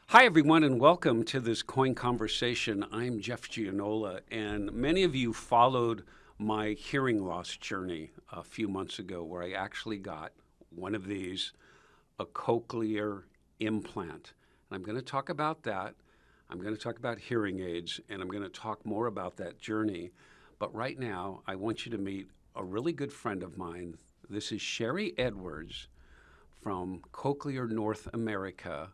Hi, everyone, and welcome to this KOIN conversation. I'm Jeff Gianola, and many of you followed my hearing loss journey a few months ago, where I actually got one of these, a cochlear implant. And I'm going to talk about that. I'm going to talk about hearing aids, and I'm going to talk more about that journey. But right now, I want you to meet a really good friend of mine. This is Chery Edwards from Cochlear North America.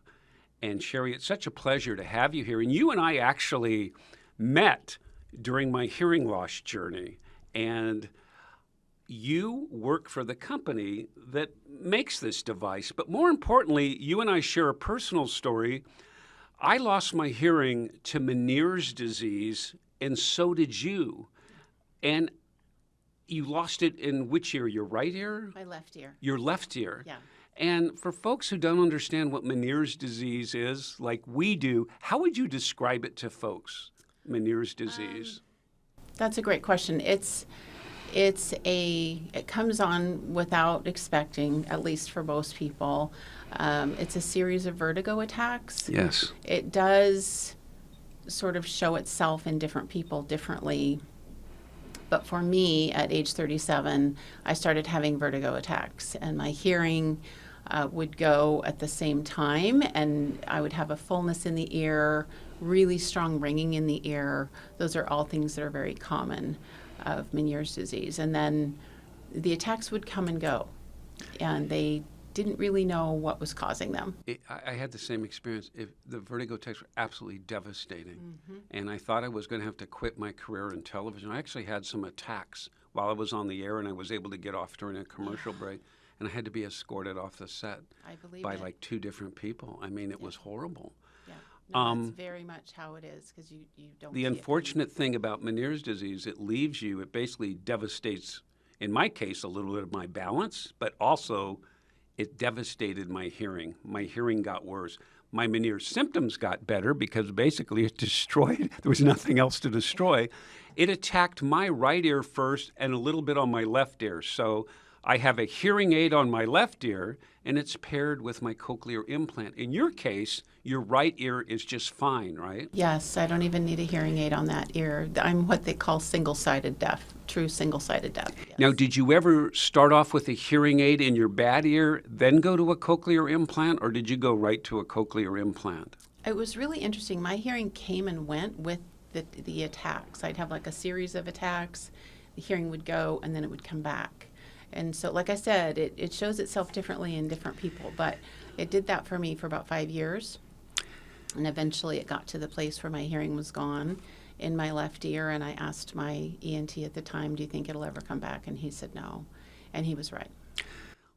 And Chery, it's such a pleasure to have you here. And you and I actually met during my hearing loss journey. And you work for the company that makes this device. But more importantly, you and I share a personal story. I lost my hearing to Meniere's disease, and so did you. And you lost it in which ear? Your right ear? My left ear. Your left ear. Yeah. And for folks who don't understand what Meniere's disease is, like we do, how would you describe it to folks, Meniere's disease? That's a great question. It comes on without expecting, at least for most people. It's a series of vertigo attacks. Yes. It does sort of show itself in different people differently. But for me, at age 37, I started having vertigo attacks, and my hearing would go at the same time, and I would have a fullness in the ear, really strong ringing in the ear. Those are all things that are very common of Meniere's disease. And then the attacks would come and go, and they didn't really know what was causing them. I had the same experience. The vertigo attacks were absolutely devastating. And I thought I was going to have to quit my career in television. I actually had some attacks while I was on the air, and I was able to get off during a commercial break. And I had to be escorted off the set I believe by it. like 2 different people. I mean, it was horrible. Yeah, no, that's very much how it is, because you don't The see it unfortunate thing about Meniere's disease, it leaves you, it basically devastates, in my case, a little bit of my balance, but also it devastated my hearing. My hearing got worse. My Meniere's symptoms got better because basically it destroyed, there was nothing else to destroy. It attacked my right ear first and a little bit on my left ear. So I have a hearing aid on my left ear, and it's paired with my cochlear implant. In your case, your right ear is just fine, right? Yes, I don't even need a hearing aid on that ear. I'm what they call single-sided deaf, true single-sided deaf. Yes. Now, did you ever start off with a hearing aid in your bad ear, then go to a cochlear implant, or did you go right to a cochlear implant? It was really interesting. My hearing came and went with the attacks. I'd have like a series of attacks. The hearing would go, and then it would come back. And so, like I said, it shows itself differently in different people, but it did that for me for about 5 years. And eventually it got to the place where my hearing was gone in my left ear, and I asked my ENT at the time, do you think it'll ever come back? And he said no, and he was right.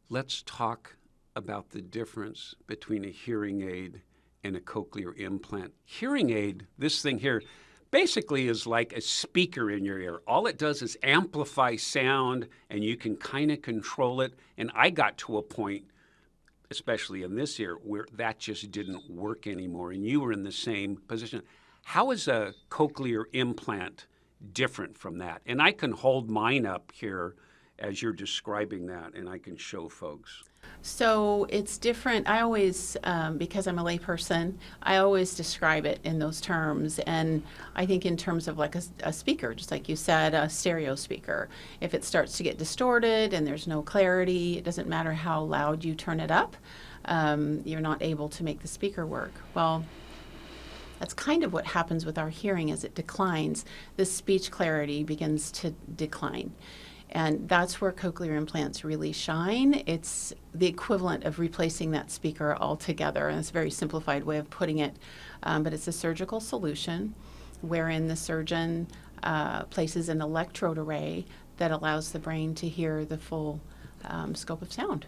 Let's talk about the difference between a hearing aid and a cochlear implant. Hearing aid, this thing here, basically is like a speaker in your ear. All it does is amplify sound, and you can kind of control it. And I got to a point, especially in this ear, where that just didn't work anymore, and you were in the same position. How is a cochlear implant different from that? And I can hold mine up here as you're describing that, and I can show folks. So it's different. I always, because I'm a layperson, I always describe it in those terms. And I think in terms of like a speaker, just like you said, a stereo speaker. If it starts to get distorted and there's no clarity, it doesn't matter how loud you turn it up, you're not able to make the speaker work. Well, that's kind of what happens with our hearing as it declines. The speech clarity begins to decline. And that's where cochlear implants really shine. It's the equivalent of replacing that speaker altogether. And it's a very simplified way of putting it. But it's a surgical solution wherein the surgeon places an electrode array that allows the brain to hear the full scope of sound.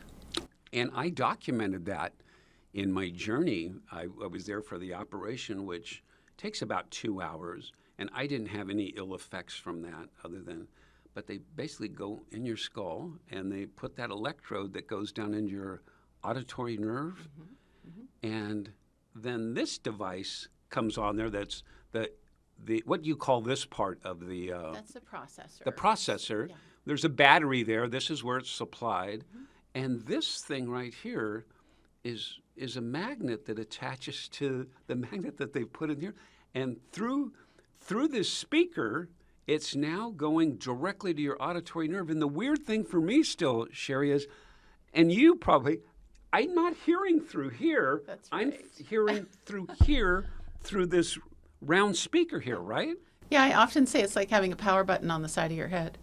And I documented that in my journey. I was there for the operation, which takes about 2 hours. And I didn't have any ill effects from that other than, but they basically go in your skull and they put that electrode that goes down into your auditory nerve. And then this device comes on there. That's the what do you call this part of the That's the processor. the processor. Yeah. There's a battery there. This is where it's supplied. And this thing right here is a magnet that attaches to the magnet that they've put in here, and through this speaker, it's now going directly to your auditory nerve. And the weird thing for me still, Chery, is, and you probably, I'm not hearing through here. That's right. I'm hearing through here, through this round speaker here, right? Yeah, I often say it's like having a power button on the side of your head.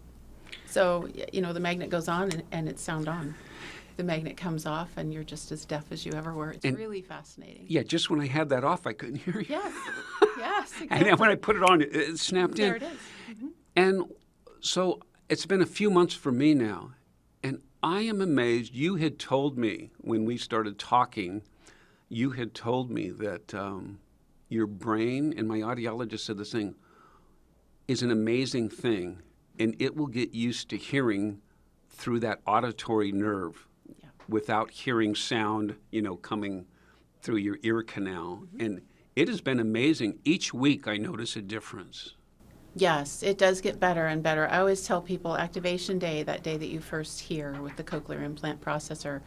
So, the magnet goes on and it's sound on. The magnet comes off and you're just as deaf as you ever were. It's really fascinating. Yeah, just when I had that off, I couldn't hear you. Yes, yes, exactly. And then when I put it on, it snapped in. There it is. Mm-hmm. And so it's been a few months for me now, and I am amazed. You had told me when we started talking, you had told me that your brain, and my audiologist said this thing, is an amazing thing, and it will get used to hearing through that auditory nerve without hearing sound, coming through your ear canal. Mm-hmm. And it has been amazing. Each week I notice a difference. Yes, it does get better and better. I always tell people activation day, that day that you first hear with the cochlear implant processor,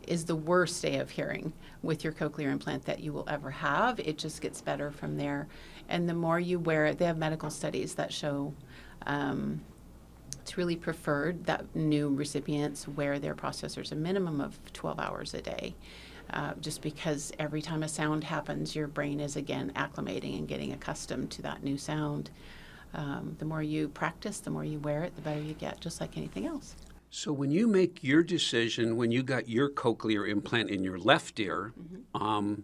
is the worst day of hearing with your cochlear implant that you will ever have. It just gets better from there. And the more you wear it, they have medical studies that show it's really preferred that new recipients wear their processors a minimum of 12 hours a day. Just because every time a sound happens, your brain is again acclimating and getting accustomed to that new sound. The more you practice, the more you wear it, the better you get, just like anything else. So when you make your decision, when you got your cochlear implant in your left ear, mm-hmm.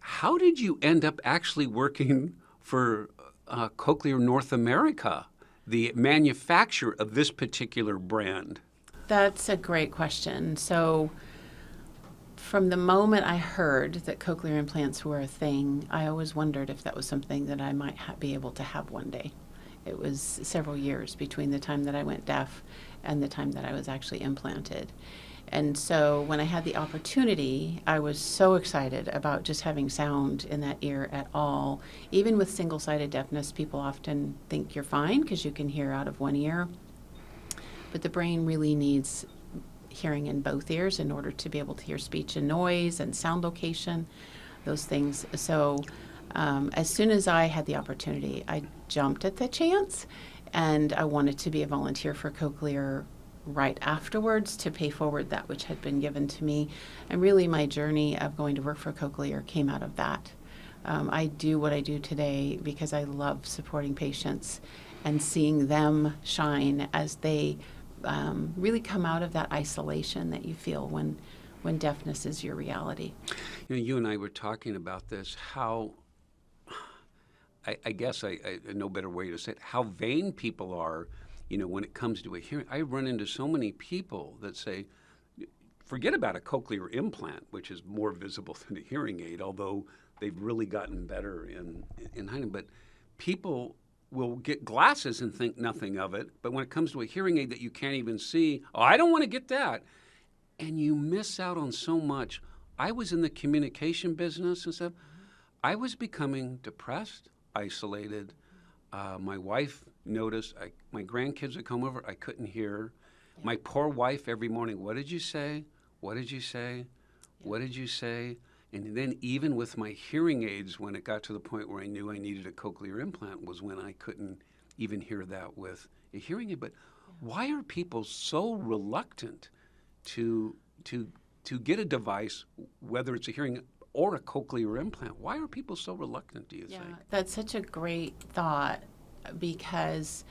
How did you end up actually working for Cochlear North America, the manufacturer of this particular brand? That's a great question. So from the moment I heard that cochlear implants were a thing, I always wondered if that was something that I might be able to have one day. It was several years between the time that I went deaf and the time that I was actually implanted. And so when I had the opportunity, I was so excited about just having sound in that ear at all. Even with single-sided deafness, people often think you're fine because you can hear out of one ear. But the brain really needs hearing in both ears in order to be able to hear speech and noise and sound location, those things. So as soon as I had the opportunity, I jumped at the chance, and I wanted to be a volunteer for Cochlear right afterwards to pay forward that which had been given to me. And really my journey of going to work for Cochlear came out of that. I do what I do today because I love supporting patients and seeing them shine as they really come out of that isolation that you feel when deafness is your reality. You and I were talking about this, how, I guess I no better way to say it, how vain people are, when it comes to a hearing. I run into so many people that say, forget about a cochlear implant, which is more visible than a hearing aid, although they've really gotten better in hiding. But people will get glasses and think nothing of it. But when it comes to a hearing aid that you can't even see, oh, I don't want to get that. And you miss out on so much. I was in the communication business and stuff. I was becoming depressed, isolated. My wife noticed, my grandkids would come over, I couldn't hear. Yeah. My poor wife every morning, what did you say? What did you say? Yeah. What did you say? And then even with my hearing aids, when it got to the point where I knew I needed a cochlear implant, was when I couldn't even hear that with a hearing aid. But why are people so reluctant to get a device, whether it's a hearing or a cochlear implant? Why are people so reluctant, do you think? That's such a great thought because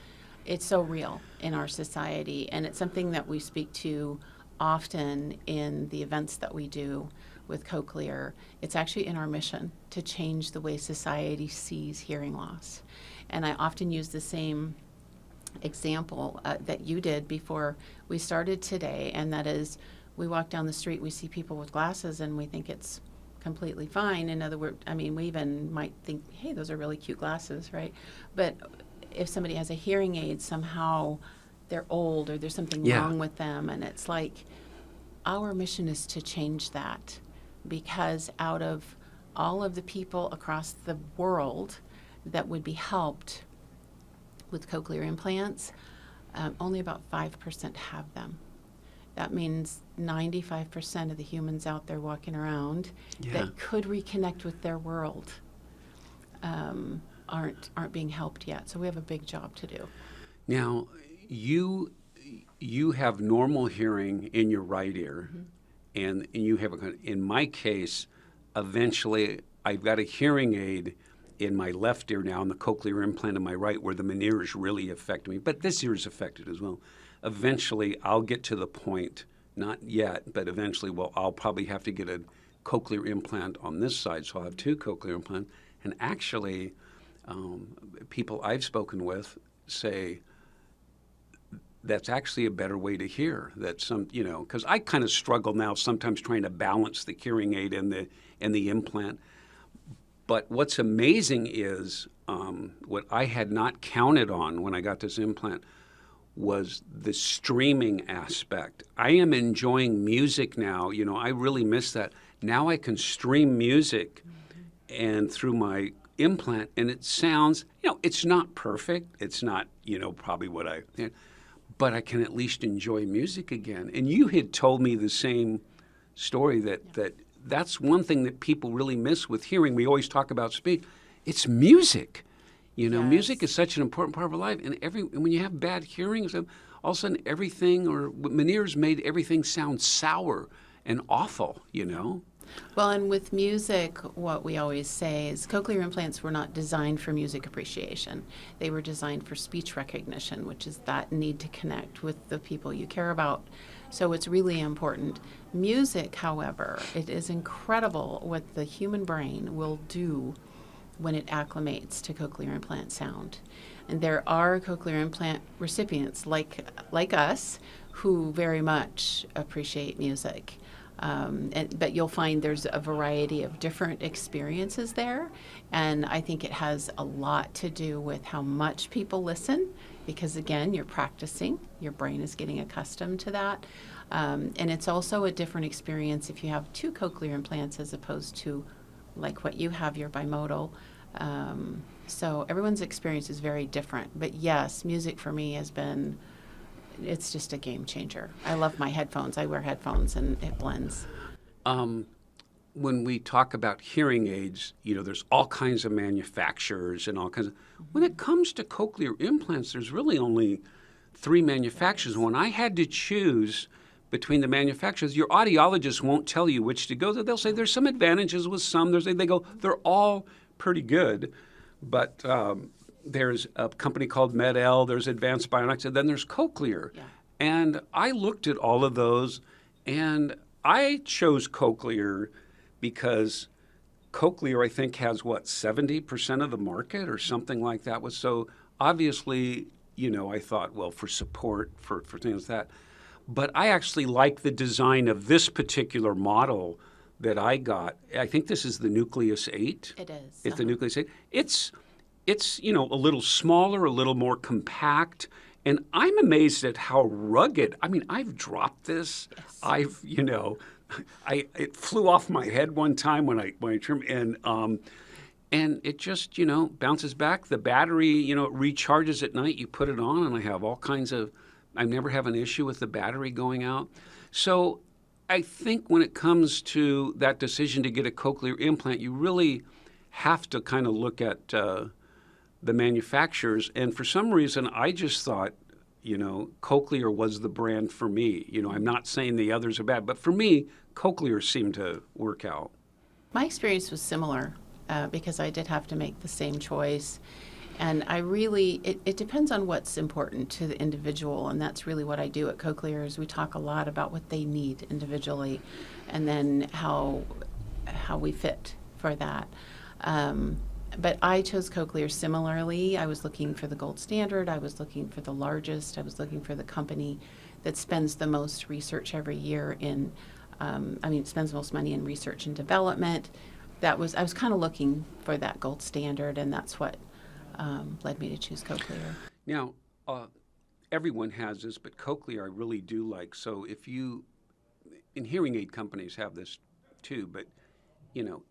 it's so real in our society, and it's something that we speak to often in the events that we do with Cochlear. It's actually in our mission to change the way society sees hearing loss. And I often use the same example that you did before we started today, and that is we walk down the street, we see people with glasses, and we think it's completely fine. In other words, we even might think, hey, those are really cute glasses, right? But if somebody has a hearing aid, somehow they're old or there's something wrong with them. And it's like our mission is to change that, because out of all of the people across the world that would be helped with cochlear implants, only about 5% have them. that means 95% of the humans out there walking around Yeah. that could reconnect with their world aren't being helped yet. So we have a big job to do. Now, you have normal hearing in your right ear, and you have in my case, eventually I've got a hearing aid in my left ear now, and the cochlear implant in my right, where the veneers really affect me. But this ear is affected as well. Eventually, I'll get to the point, not yet, but eventually, well, I'll probably have to get a cochlear implant on this side, so I'll have two cochlear implants. And actually, people I've spoken with say that's actually a better way to hear. That some, because I kind of struggle now sometimes trying to balance the hearing aid and the implant. But what's amazing is what I had not counted on when I got this implant was the streaming aspect. I am enjoying music now. I really miss that. Now I can stream music and through my implant, and it sounds, it's not perfect. It's not, probably what but I can at least enjoy music again. And you had told me the same story that's one thing that people really miss with hearing. We always talk about speech. It's music. Music is such an important part of our life. And when you have bad hearing, all of a sudden everything, or Meniere's made everything sound sour and awful, Well, and with music, what we always say is cochlear implants were not designed for music appreciation. They were designed for speech recognition, which is that need to connect with the people you care about. So it's really important. Music, however, it is incredible what the human brain will do when it acclimates to cochlear implant sound. And there are cochlear implant recipients like us who very much appreciate music. But you'll find there's a variety of different experiences there. And I think it has a lot to do with how much people listen, because again, you're practicing, your brain is getting accustomed to that. And it's also a different experience if you have two cochlear implants as opposed to like what you have, your bimodal. So everyone's experience is very different. But yes, music for me it's just a game changer. I love my headphones. I wear headphones and it blends. When we talk about hearing aids, there's all kinds of manufacturers and all kinds of. When it comes to cochlear implants, there's really only 3 manufacturers. When I had to choose between the manufacturers, your audiologist won't tell you which to go to. They'll say there's some advantages with some. They go, they're all pretty good, but there's a company called Med-El, there's Advanced Bionics, and then there's Cochlear. Yeah. And I looked at all of those, and I chose Cochlear because Cochlear, I think, has, 70% of the market or something like that. So obviously, I thought, well, for support, for things like that. But I actually like the design of this particular model that I got. I think this is the Nucleus 8. It is. It's the Nucleus 8. It's a little smaller, a little more compact, and I'm amazed at how rugged. I mean, I've dropped this. Yes. It flew off my head one time when I trimmed, and it just bounces back. The battery it recharges at night. You put it on, and I have all kinds of. I never have an issue with the battery going out. So I think when it comes to that decision to get a cochlear implant, you really have to kind of look at the manufacturers. And for some reason, I just thought, Cochlear was the brand for me. I'm not saying the others are bad, but for me, Cochlear seemed to work out. My experience was similar because I did have to make the same choice. And it depends on what's important to the individual, and that's really what I do at Cochlear is we talk a lot about what they need individually and then how we fit for that. But I chose Cochlear similarly. I was looking for the gold standard. I was looking for the largest. I was looking for the company that spends the most research every year spends the most money in research and development. I was kind of looking for that gold standard, and that's what led me to choose Cochlear. Now, everyone has this, but Cochlear I really do like. So and hearing aid companies have this too, but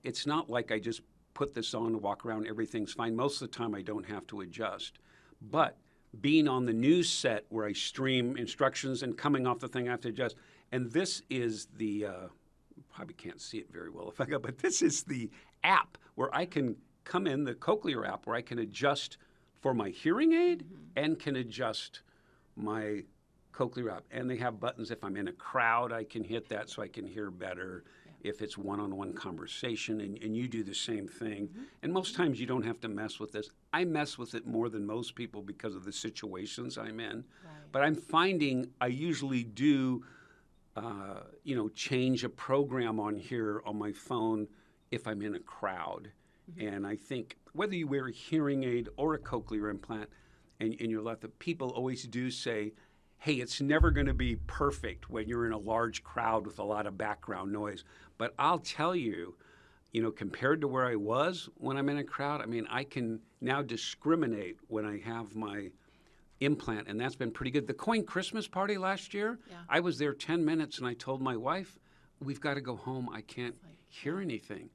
it's not like I just put this on and walk around, everything's fine. Most of the time I don't have to adjust. But being on the news set where I stream instructions and coming off the thing I have to adjust, And this is the, probably can't see it very well if I go, but this is the app where I can come in, the Cochlear app, where I can adjust for my hearing aid and can adjust my Cochlear app. And they have buttons. If I'm in a crowd, I can hit that so I can hear better. If it's one-on-one conversation, and you do the same thing. And most times you don't have to mess with this. I mess with it more than most people because of the situations I'm in. Right. But I'm finding I usually do, change a program on here on my phone if I'm in a crowd. And I think whether you wear a hearing aid or a cochlear implant and you're left, the people always do say, hey, it's never going to be perfect when you're in a large crowd with a lot of background noise. But I'll tell you, compared to where I was when I'm in a crowd, I mean, I can now discriminate when I have my implant, and that's been pretty good. The KOIN Christmas party last year, I was there 10 minutes, and I told my wife, we've got to go home. I can't hear anything.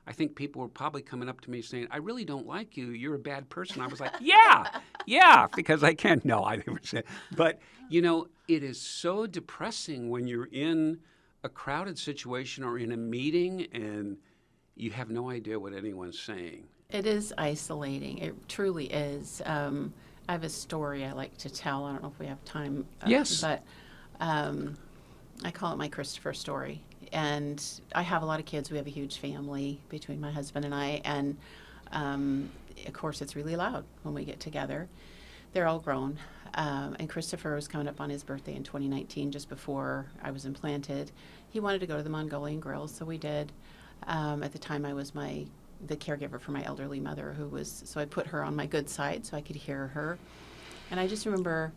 I think people were probably coming up to me saying, I really don't like you. You're a bad person. I was like, yeah, because I can't. No, I never said. But, it is so depressing when you're in a crowded situation or in a meeting and you have no idea what anyone's saying. It is isolating. It truly is. I have a story I like to tell. I don't know if we have time. Yes. But I call it my Christopher story. And I have a lot of kids. We have a huge family between my husband and I. And, of course, it's really loud when we get together. They're all grown. And Christopher was coming up on his birthday in 2019, just before I was implanted. He wanted to go to the Mongolian Grill, so we did. At the time, I was the caregiver for my elderly mother, so I put her on my good side so I could hear her. And I just remember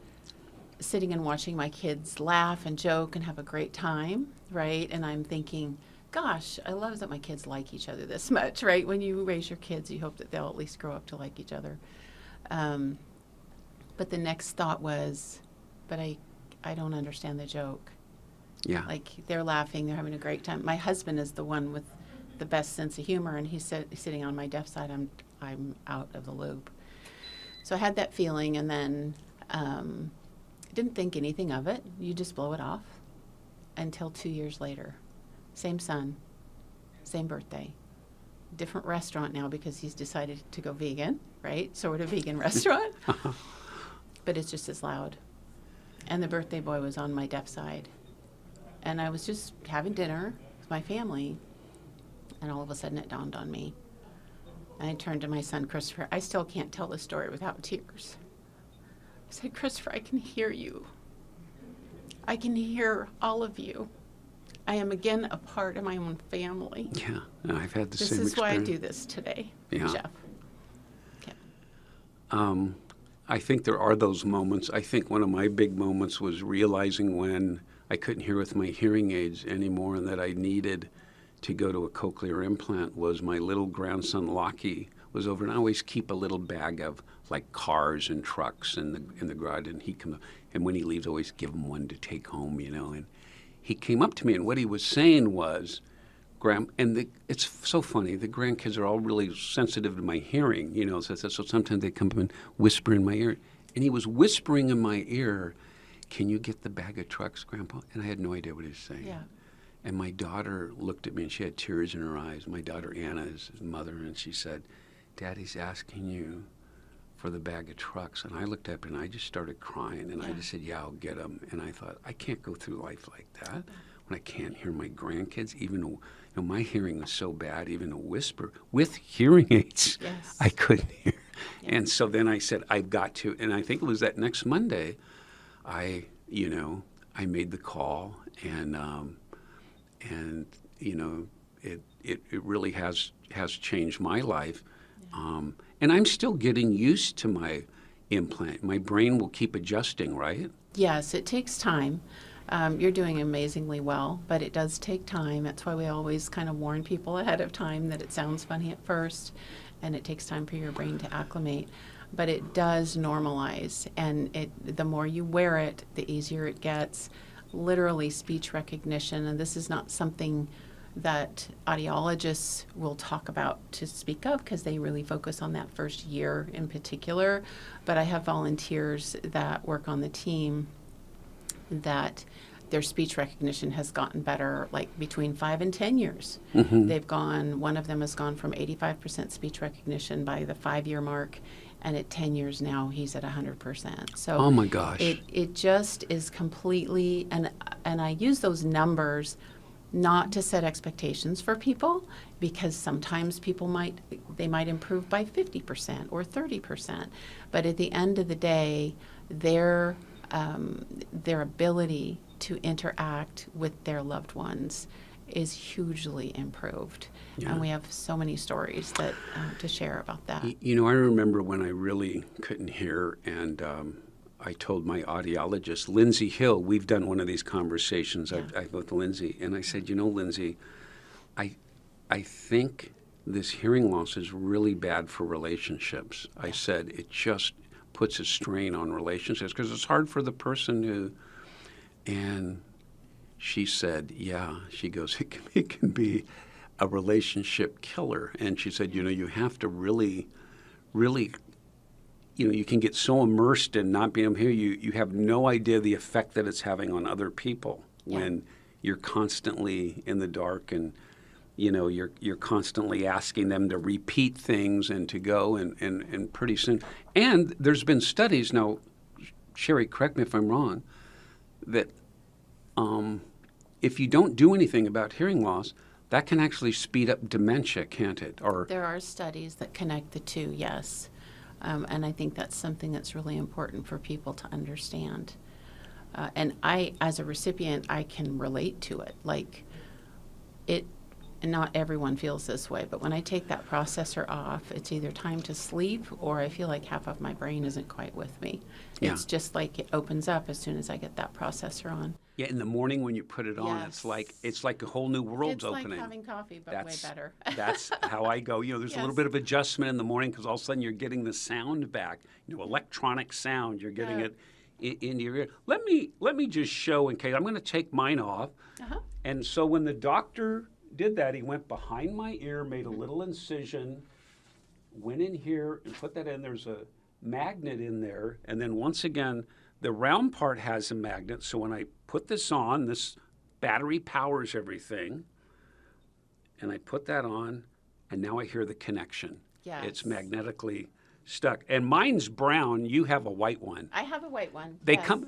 sitting and watching my kids laugh and joke and have a great time, right? And I'm thinking, gosh, I love that my kids like each other this much, right? When you raise your kids, you hope that they'll at least grow up to like each other. But the next thought was, but I don't understand the joke. Yeah. Like, they're laughing, they're having a great time. My husband is the one with the best sense of humor, and he's sitting on my deaf side. I'm out of the loop. So I had that feeling, and then didn't think anything of it. You just blow it off until 2 years later. Same son, same birthday. Different restaurant now because he's decided to go vegan, right? Sort of vegan restaurant. But it's just as loud. And the birthday boy was on my deaf side. And I was just having dinner with my family, and all of a sudden it dawned on me. And I turned to my son, Christopher. I still can't tell the story without tears. I said, Christopher, I can hear you. I can hear all of you. I am again a part of my own family. Yeah, I've had the same experience. This is why I do this today, Jeff. Yeah. I think there are those moments. I think one of my big moments was realizing when I couldn't hear with my hearing aids anymore and that I needed to go to a cochlear implant was my little grandson, Lockie, was over, and I always keep a little bag of like cars and trucks in the garage, and he comes, and when he leaves, I always give him one to take home, and he came up to me, and what he was saying was, it's so funny. The grandkids are all really sensitive to my hearing, so sometimes they come up and whisper in my ear. And he was whispering in my ear, can you get the bag of trucks, Grandpa? And I had no idea what he was saying. Yeah. And my daughter looked at me, and she had tears in her eyes. My daughter, Anna, is his mother, and she said, Daddy's asking you for the bag of trucks. And I looked up, and I just started crying, and I just said, yeah, I'll get them. And I thought, I can't go through life like that when I can't hear my grandkids, even my hearing was so bad, even a whisper with hearing aids, I couldn't hear. Yeah. And so then I said, I've got to. And I think it was that next Monday, I made the call, and it really has changed my life. Yeah. And I'm still getting used to my implant. My brain will keep adjusting, right? Yes, it takes time. You're doing amazingly well, but it does take time. That's why we always kind of warn people ahead of time that it sounds funny at first, and it takes time for your brain to acclimate. But it does normalize, and the more you wear it, the easier it gets. Literally speech recognition, and this is not something that audiologists will talk about to speak of because they really focus on that first year in particular. But I have volunteers that work on the team that their speech recognition has gotten better, like between 5 and 10 years. One of them has gone from 85% speech recognition by the 5-year mark, and at 10 years now, he's at 100%. So Oh my gosh. it just is completely, and I use those numbers not to set expectations for people, because sometimes people might improve by 50% or 30%, but at the end of the day, their ability to interact with their loved ones is hugely improved. Yeah. And we have so many stories that to share about that. You know, I remember when I really couldn't hear, and I told my audiologist, Lindsay Hill, we've done one of these conversations I've with Lindsay, and I said, you know, Lindsay, I think this hearing loss is really bad for relationships. I said, it just puts a strain on relationships because it's hard for the person who, and she said, yeah, she goes, it can be a relationship killer. And she said, you know, you have to really, you know, you can get so immersed in not being able to hear you have no idea the effect that it's having on other people when you're constantly in the dark, and you know, you're constantly asking them to repeat things and to go and pretty soon. And there's been studies now, Chery, correct me if I'm wrong, that if you don't do anything about hearing loss, that can actually speed up dementia, can't it? Or there are studies that connect the two, yes. And I think that's something that's really important for people to understand. And I, as a recipient, I can relate to it. Like, and not everyone feels this way, but when I take that processor off, it's either time to sleep or I feel like half of my brain isn't quite with me. Yeah. It's just like it opens up as soon as I get that processor on. yeah, in the morning when you put it on, Yes. it's like a whole new world's It's opening. like having coffee, but way better. That's how I go. You know, there's a little Yes. bit of adjustment in the morning because all of a sudden you're getting the sound back. You know, electronic sound. You're getting it into your ear. Let me just show in case I'm going to take mine off. And so when the doctor did that, he went behind my ear, made a little incision, went in here and put that in. There's a magnet in there, and then once again, the round part has a magnet. So when I put this on, this battery powers everything, and I put that on, and now I hear the connection. Yes. It's magnetically stuck. And mine's brown. You have a white one. I have a white one. They yes. come,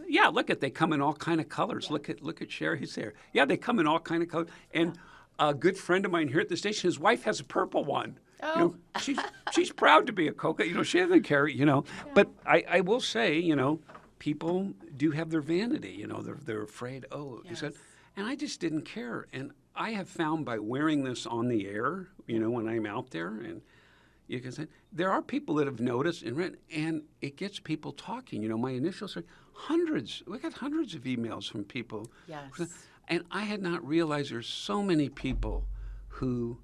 they come in all kind of colors. Yeah. Look at Chery's hair. Yeah, they come in all kind of colors. And a good friend of mine here at the station, his wife has a purple one. Oh. You know, she's proud to be a Coca. You know, she doesn't care. You know, but I will say, you know, people do have their vanity. You know, they're afraid. Oh, he said, and I just didn't care. And I have found by wearing this on the air, you know, when I'm out there, and you can say there are people that have noticed and read, and it gets people talking. You know, my initial story, we got hundreds of emails from people. Yes. And I had not realized there's so many people who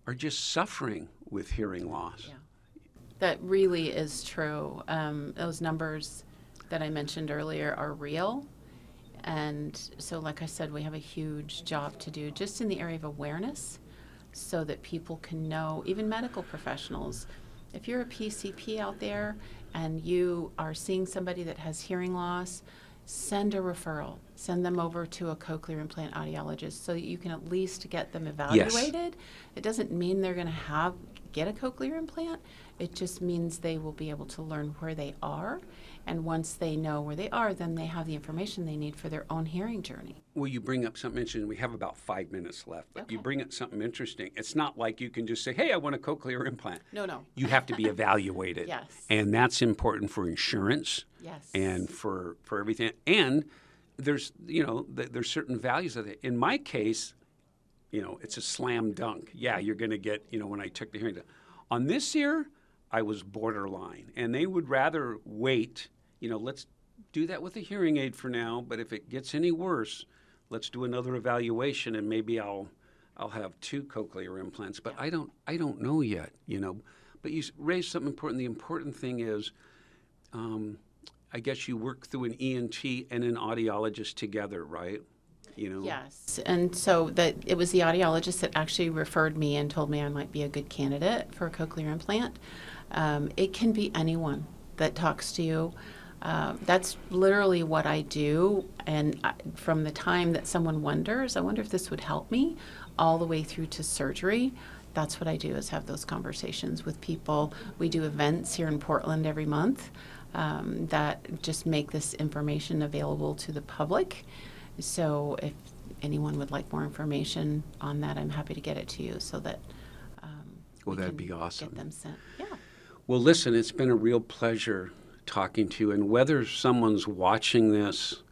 are just suffering with hearing loss. Yeah. That really is true. Those numbers that I mentioned earlier are real. And so, like I said, we have a huge job to do just in the area of awareness so that people can know, even medical professionals. If you're a PCP out there and you are seeing somebody that has hearing loss, send a referral. Send them over to a cochlear implant audiologist so that you can at least get them evaluated. It doesn't mean they're going to get a cochlear implant. It just means they will be able to learn where they are. And once they know where they are, then they have the information they need for their own hearing journey. Well, you bring up something interesting. We have about 5 minutes left, but you bring up something interesting. It's not like you can just say, hey, I want a cochlear implant. No. You have to be evaluated. Yes. And that's important for insurance. Yes. And for everything. And there's, you know, there's certain values of it. In my case, you know, it's a slam dunk. Yeah, you're going to get, you know, when I took the hearing test. On this ear, I was borderline. And they would rather wait, you know, let's do that with a hearing aid for now, but if it gets any worse, let's do another evaluation and maybe I'll have 2 cochlear implants. But I don't know yet, you know. But you raised something important. The important thing is, I guess you work through an ENT and an audiologist together, right? You know? Yes, and so it was the audiologist that actually referred me and told me I might be a good candidate for a cochlear implant. It can be anyone that talks to you. That's literally what I do. And from the time that someone wonders, I wonder if this would help me, all the way through to surgery, that's what I do, is have those conversations with people. We do events here in Portland every month that just make this information available to the public. So if anyone would like more information on that, I'm happy to get it to you so that Well, we that'd can be awesome. get them sent. Yeah. Well, listen, it's been a real pleasure talking to you. And whether someone's watching this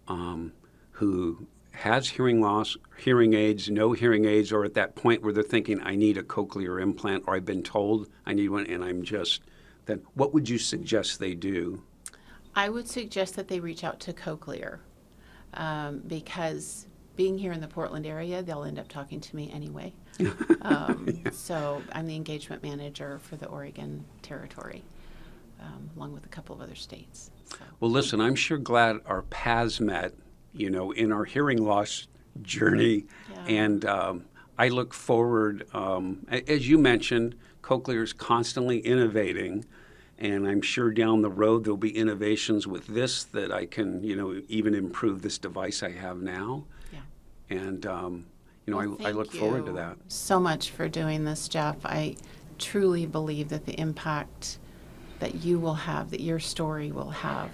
who has hearing loss, hearing aids, no hearing aids, or at that point where they're thinking, I need a cochlear implant, or I've been told I need one, and I'm just, then what would you suggest they do? I would suggest that they reach out to Cochlear because being here in the Portland area, they'll end up talking to me anyway. So I'm the engagement manager for the Oregon territory, along with a couple of other states. So. Well, listen, I'm sure glad our paths met, in our hearing loss journey. Yeah. And I look forward, as you mentioned, Cochlear is constantly innovating. And I'm sure down the road there'll be innovations with this that I can, even improve this device I have now. Yeah. And, Well, I look forward to that. So much for doing this, Jeff. I truly believe that the impact that you will have, that your story will have,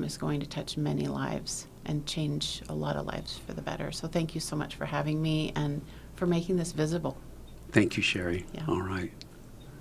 is going to touch many lives and change a lot of lives for the better. So thank you so much for having me and for making this visible. Thank you, Chery. Yeah. All right.